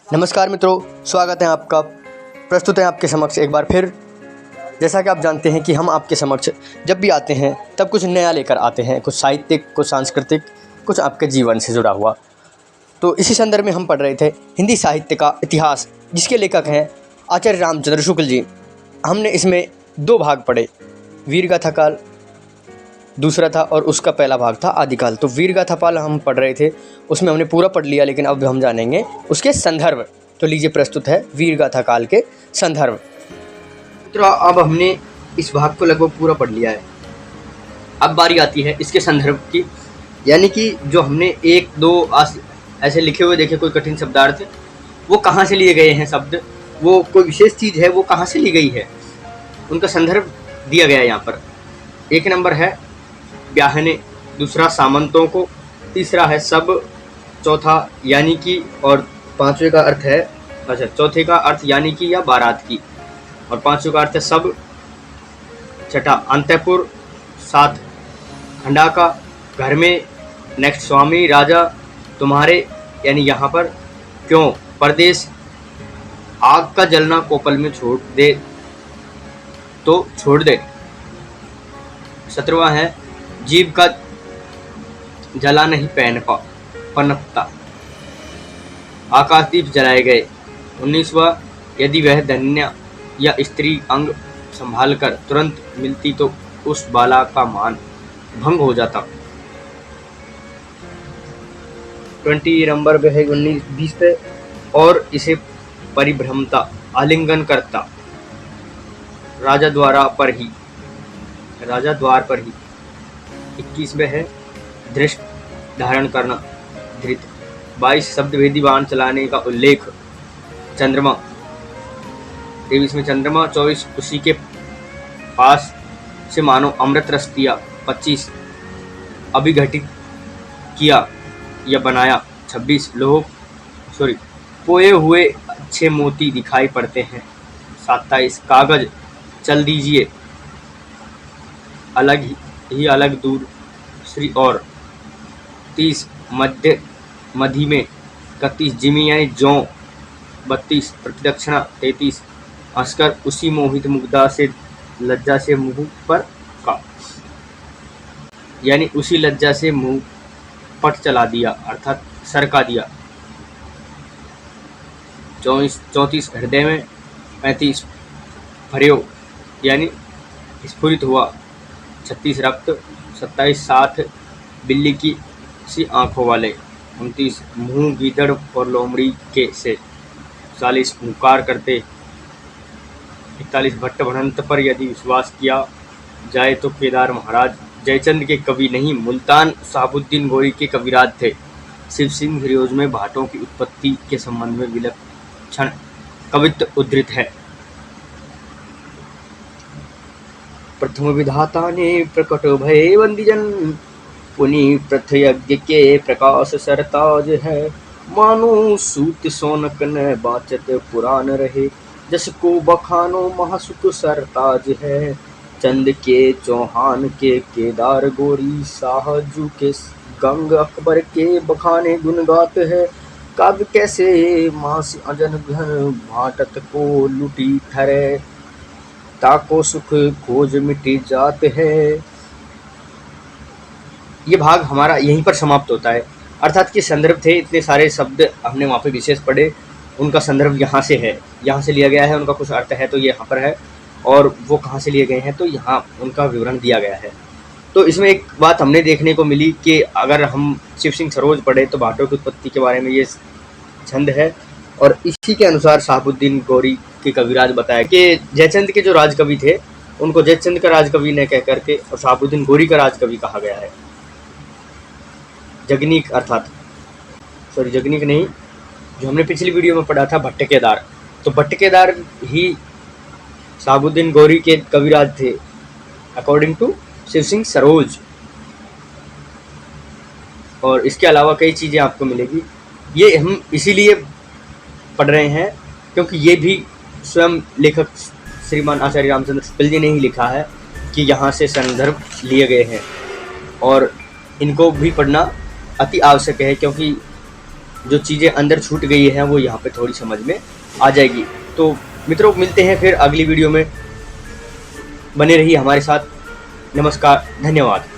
नमस्कार मित्रों, स्वागत है आपका। प्रस्तुत है आपके समक्ष एक बार फिर। जैसा कि आप जानते हैं कि हम आपके समक्ष जब भी आते हैं तब कुछ नया लेकर आते हैं, कुछ साहित्यिक, कुछ सांस्कृतिक, कुछ आपके जीवन से जुड़ा हुआ। तो इसी संदर्भ में हम पढ़ रहे थे हिंदी साहित्य का इतिहास, जिसके लेखक हैं आचार्य रामचंद्र शुक्ल जी। हमने इसमें 2 भाग पढ़े, वीरगाथा काल दूसरा था और उसका पहला भाग था आदिकाल। तो वीरगाथा काल हम पढ़ रहे थे, उसमें हमने पूरा पढ़ लिया, लेकिन अब हम जानेंगे उसके संदर्भ। तो लीजिए, प्रस्तुत है वीरगाथा काल के संदर्भ। मित्रों, अब हमने इस भाग को लगभग पूरा पढ़ लिया है। अब बारी आती है इसके संदर्भ की, यानी कि जो हमने 1-2 ऐसे लिखे हुए देखे कोई कठिन शब्दार्थ, वो कहाँ से लिए गए हैं शब्द, वो कोई विशेष चीज़ है, वो कहाँ से ली गई है, उनका संदर्भ दिया गया है यहाँ पर। 1 नंबर है ब्याहने, दूसरा सामंतों को, तीसरा है सब, चौथा यानी कि, और पांचवे का अर्थ है, अच्छा, चौथे का अर्थ यानी कि या बारात की, और पांचवे का अर्थ है सब, छठा अंतःपुर, 7 खंडा का, घर में, नेक्स्ट स्वामी राजा तुम्हारे, यानी यहाँ पर, क्यों परदेश, आग का जलना कोपल में छोड़ दे तो छोड़ दे, 17वां है जीव का जला नहीं पनपता, आकाशदीप जलाए गए, 19वां यदि वह धन्य या स्त्री अंग संभाल कर तुरंत मिलती तो उस बाला का मान भंग हो जाता। 20 नंबर पे है 19-20 पे, और इसे परिभ्रमता आलिंगन करता, राजा द्वार पर ही। 21 में है दृष्ट धारण करना, धृत। 22 शब्दभेदी बाण चलाने का उल्लेख, चंद्रमा। 23 में चंद्रमा। 24 उसी के पास से मानो अमृत रस दिया। 25 अभिघटित किया या बनाया। 26 पोए हुए अच्छे मोती दिखाई पड़ते हैं। 27 कागज चल दीजिए अलग दूर श्री और। 30 मध्य में। 31 जिमी यानी जौ। 32 प्रतिदक्षिणा। 33 हंसकर उसी मोहित मुग्धा से लज्जा से मुंह पर का, यानी उसी लज्जा से मुंह पट चला दिया, अर्थात सरका दिया। 34 हृदय में। 35 भर्यो यानी स्फुरित हुआ। 36 रक्त। 27 साथ बिल्ली की सी आंखों वाले। 29 मुंह गीदड़ और लोमड़ी के से। 40 हुंकार करते। 41 भट्ट भणंत पर यदि विश्वास किया जाए तो केदार महाराज जयचंद के कवि नहीं, मुल्तान साहबुद्दीन गोरी के कविराज थे। शिव सिंह हिरियोज में भाटों की उत्पत्ति के संबंध में विलक्षण कवित्व उद्धृत है। प्रथम विधाता ने प्रकट भय बंदीजन, पुनि प्रथयज्ञ के प्रकाश सरताज है। मानो सूत सोनक न बाचत पुराण रहे, जस को बखानो महासुख सरताज है। चंद के चौहान के केदार गोरी, साहजू के गंग अकबर के बखाने गुण गात है। काव्य कैसे मास अजन घन भाटत को लुटी ठहरे, ताको सुख खोज मिटी जात है। ये भाग हमारा यहीं पर समाप्त होता है, अर्थात कि संदर्भ थे, इतने सारे शब्द हमने वहाँ पे विशेष पढ़े, उनका संदर्भ यहाँ से है, यहाँ से लिया गया है, उनका कुछ अर्थ है तो ये यहाँ पर है, और वो कहाँ से लिए गए हैं तो यहाँ उनका विवरण दिया गया है। तो इसमें एक बात हमने देखने को मिली कि अगर हम शिव सिंह सरोज पढ़े तो भाटों की उत्पत्ति के बारे में ये छंद है, और इसी के अनुसार साहबुद्दीन गौरी के कविराज बताया कि जयचंद के जो राजकवि थे उनको जयचंद का राजकवि ने कह करके और साहबुद्दीन गौरी का राजकवि कहा गया है। जगनीक जगनीक नहीं, जो हमने पिछली वीडियो में पढ़ा था भट्टकेदार, तो भट्टकेदार ही साहबुद्दीन गौरी के कविराज थे अकॉर्डिंग टू शिव सिंह सरोज। और इसके अलावा कई चीज़ें आपको मिलेगी। ये हम इसीलिए पढ़ रहे हैं क्योंकि ये भी स्वयं लेखक श्रीमान आचार्य रामचंद्र शुक्ल जी ने ही लिखा है कि यहाँ से संदर्भ लिए गए हैं, और इनको भी पढ़ना अति आवश्यक है, क्योंकि जो चीज़ें अंदर छूट गई हैं वो यहाँ पे थोड़ी समझ में आ जाएगी। तो मित्रों, मिलते हैं फिर अगली वीडियो में, बने रहिए हमारे साथ। नमस्कार, धन्यवाद।